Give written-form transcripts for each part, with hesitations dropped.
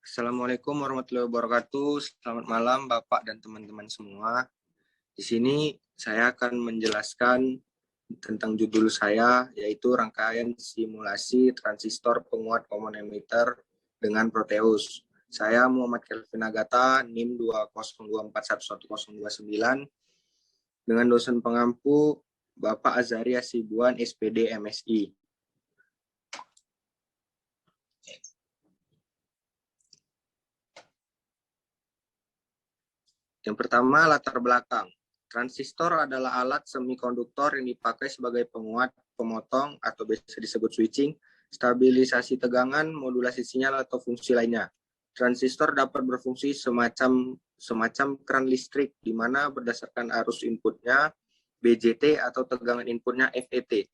Assalamualaikum warahmatullahi wabarakatuh. Selamat malam Bapak dan teman-teman semua. Di sini saya akan menjelaskan tentang judul saya, yaitu rangkaian simulasi transistor penguat common emitter dengan Proteus. Saya Muhammad Kelvin Agata, NIM 202411029, dengan dosen pengampu Bapak Azhari Hasibuan, SPD MSI. Yang pertama, latar belakang. Transistor adalah alat semikonduktor yang dipakai sebagai penguat, pemotong, atau biasa disebut switching, stabilisasi tegangan, modulasi sinyal, atau fungsi lainnya. Transistor dapat berfungsi semacam keran listrik, di mana berdasarkan arus inputnya, BJT, atau tegangan inputnya FET,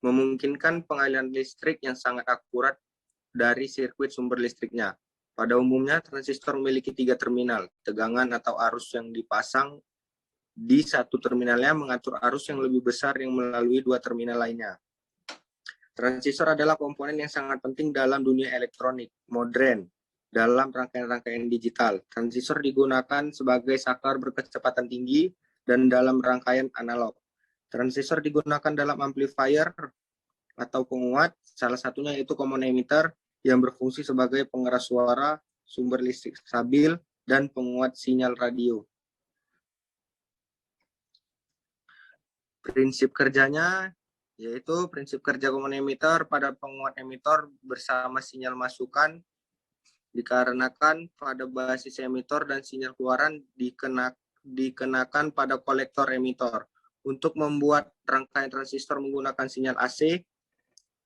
memungkinkan pengalihan listrik yang sangat akurat dari sirkuit sumber listriknya. Pada umumnya, transistor memiliki 3 terminal. Tegangan atau arus yang dipasang di satu terminalnya mengatur arus yang lebih besar yang melalui 2 terminal lainnya. Transistor adalah komponen yang sangat penting dalam dunia elektronik modern. Dalam rangkaian-rangkaian digital, transistor digunakan sebagai saklar berkecepatan tinggi dan dalam rangkaian analog. Transistor digunakan dalam amplifier atau penguat, salah satunya yaitu common emitter, yang berfungsi sebagai pengeras suara, sumber listrik stabil, dan penguat sinyal radio. Prinsip kerjanya yaitu prinsip kerja common emitter pada penguat emitter bersama sinyal masukan dikarenakan pada basis emitter dan sinyal keluaran dikenakan pada kolektor emitter. Untuk membuat rangkaian transistor menggunakan sinyal AC,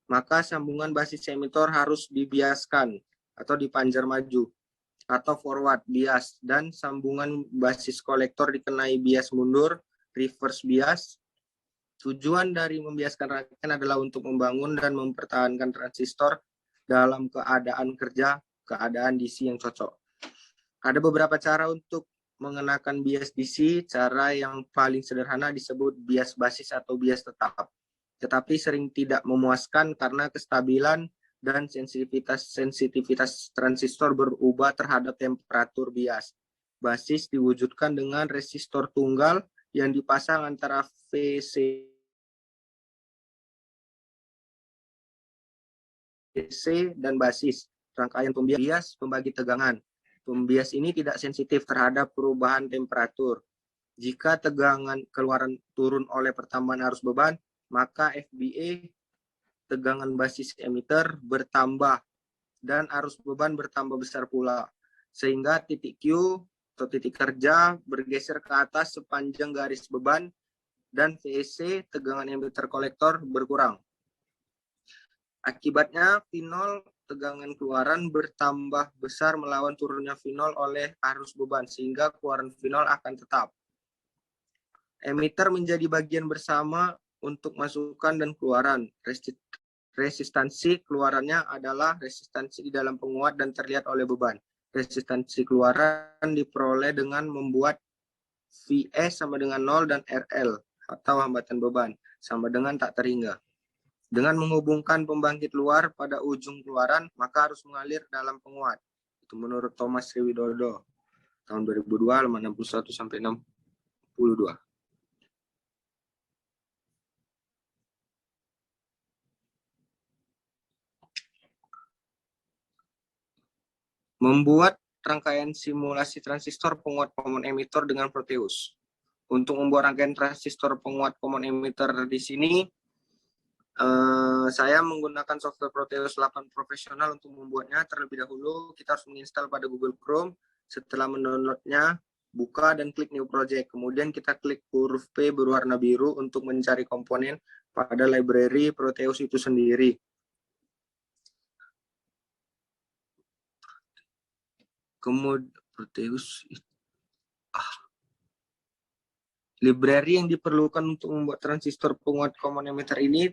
maka sambungan basis emitter harus dibiaskan atau dipanjar maju atau forward bias, dan sambungan basis kolektor dikenai bias mundur, reverse bias. Tujuan dari membiaskan rangkaian adalah untuk membangun dan mempertahankan transistor dalam keadaan kerja, keadaan DC yang cocok. Ada beberapa cara untuk mengenakan bias DC. Cara yang paling sederhana disebut bias basis atau bias tetap, tetapi sering tidak memuaskan karena kestabilan dan sensitivitas transistor berubah terhadap temperatur bias. Basis diwujudkan dengan resistor tunggal yang dipasang antara VC dan basis. Rangkaian pembias pembagi tegangan. Pembias ini tidak sensitif terhadap perubahan temperatur. Jika tegangan keluaran turun oleh pertambahan arus beban, maka FBA, tegangan basis emitter, bertambah dan arus beban bertambah besar pula, sehingga titik Q atau titik kerja bergeser ke atas sepanjang garis beban dan VEC, tegangan emitter kolektor, berkurang. Akibatnya, V0, tegangan keluaran, bertambah besar melawan turunnya V0 oleh arus beban, sehingga keluaran V0 akan tetap. Emitter menjadi bagian bersama untuk masukan dan keluaran. Resistansi keluarannya adalah resistansi di dalam penguat dan terlihat oleh beban. Resistansi keluaran diperoleh dengan membuat VS sama dengan 0 dan RL atau hambatan beban sama dengan tak terhingga. Dengan menghubungkan pembangkit luar pada ujung keluaran, maka harus mengalir dalam penguat. Itu menurut Thomas Sriwidodo, tahun 2002, halaman 61 sampai 62. Membuat rangkaian simulasi transistor penguat common emitter dengan Proteus. Untuk membuat rangkaian transistor penguat common emitter di sini, saya menggunakan software Proteus 8 profesional untuk membuatnya. Terlebih dahulu, kita harus menginstal pada Google Chrome. Setelah mendownloadnya, buka dan klik New Project. Kemudian kita klik huruf P berwarna biru untuk mencari komponen pada library Proteus itu sendiri. Kemudian Proteus library yang diperlukan untuk membuat transistor penguat common emitter ini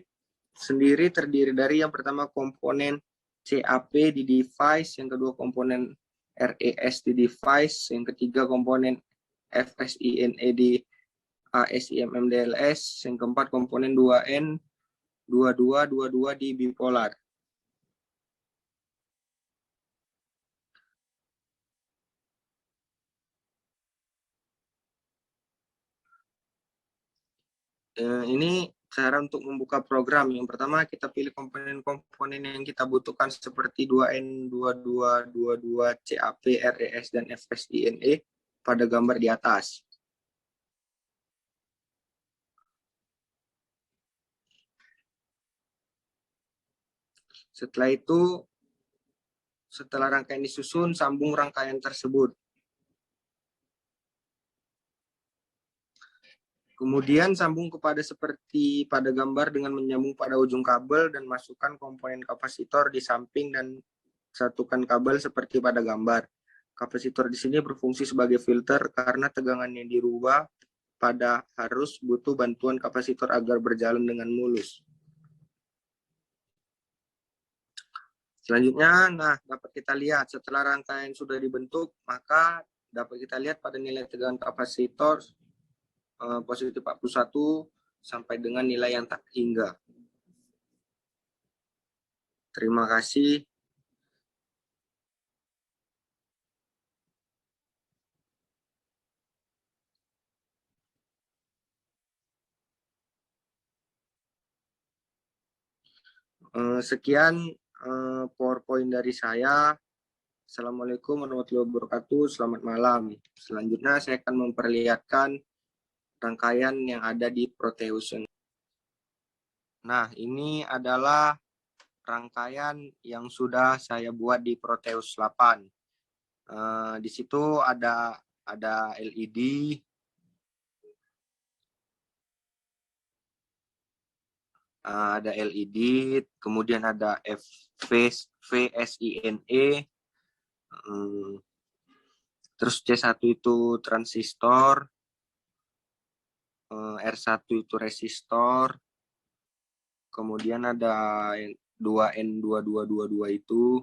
sendiri terdiri dari yang pertama komponen CAP di device, yang kedua komponen RES di device, yang ketiga komponen FSINE di ASIMMDLS, yang keempat komponen 2N 2222 di bipolar. Ini cara untuk membuka program. Yang pertama kita pilih komponen-komponen yang kita butuhkan seperti 2N2222 CAP, RES, dan FSINE pada gambar di atas. Setelah itu, setelah rangkaian disusun, sambung rangkaian tersebut. Kemudian sambung kepada seperti pada gambar dengan menyambung pada ujung kabel dan masukkan komponen kapasitor di samping dan satukan kabel seperti pada gambar. Kapasitor di sini berfungsi sebagai filter karena tegangannya dirubah pada harus butuh bantuan kapasitor agar berjalan dengan mulus. Selanjutnya, dapat kita lihat setelah rangkaian sudah dibentuk, maka dapat kita lihat pada nilai tegangan kapasitor positif 41 sampai dengan nilai yang tak hingga. Terima kasih. Sekian PowerPoint dari saya. Assalamualaikum warahmatullahi wabarakatuh. Selamat malam. Selanjutnya saya akan memperlihatkan rangkaian yang ada di Proteus. Nah, ini adalah rangkaian yang sudah saya buat di Proteus 8. Di situ ada LED, kemudian ada VSINE, terus C1 itu transistor, R1 itu resistor, kemudian ada 2N2222 itu.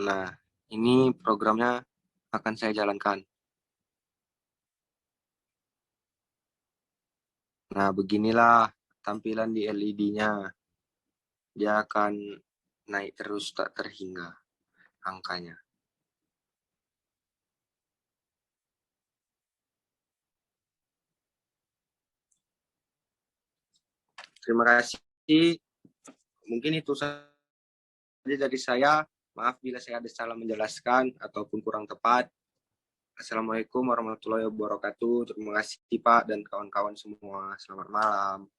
Nah, ini programnya akan saya jalankan. Nah, beginilah tampilan di LED-nya. Dia akan naik terus tak terhingga angkanya. Terima kasih. Mungkin itu saja dari saya. Maaf bila saya ada salah menjelaskan ataupun kurang tepat. Assalamualaikum warahmatullahi wabarakatuh. Terima kasih Pak dan kawan-kawan semua. Selamat malam.